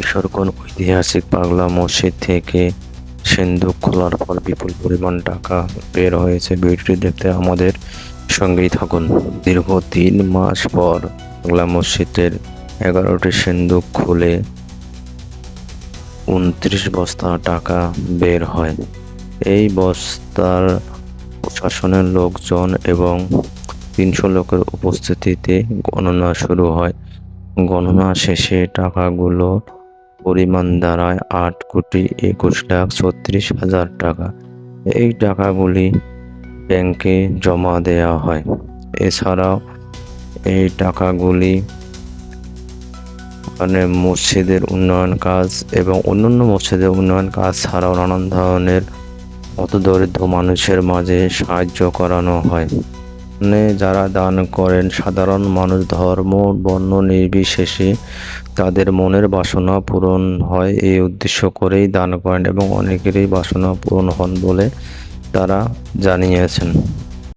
কিশোরগঞ্জ ঐতিহাসিক পাগলা মসজিদ থেকে সিন্দুক খোলার পর বিপুল পরিমাণ টাকা বের হয়েছে। ভিডিওটি দেখতে আমাদের সঙ্গেই থাকুন। দীর্ঘ 3 মাস পর পাগলা মসজিদের 11টি সিন্দুক খুলে 29 বস্তা টাকা বের হয়। এই বস্তার প্রশাসনের লোকজন এবং 300 লোকের উপস্থিতিতে গণনা শুরু হয়। গণনা শেষে টাকাগুলো পরিমাণ দাঁড়ায় 8,21,36,000 টাকা। এই টাকাগুলি ব্যাংকে জমা দেওয়া হয়। এছাড়াও এই টাকাগুলি মসজিদের উন্নয়ন কাজ এবং অন্যান্য মসজিদের উন্নয়ন কাজ ছাড়াও নানান ধরনের হতদরিদ্র মানুষের মাঝে সাহায্য করানো হয়। যারা দান করেন সাধারণ মানুষ ধর্ম বর্ণ নির্বিশেষে তাদের মনের বাসনা পূরণ হয়, এই উদ্দেশ্য করেই দান করেন এবং অনেকেরই বাসনা পূরণ হন বলে তারা জানিয়েছেন।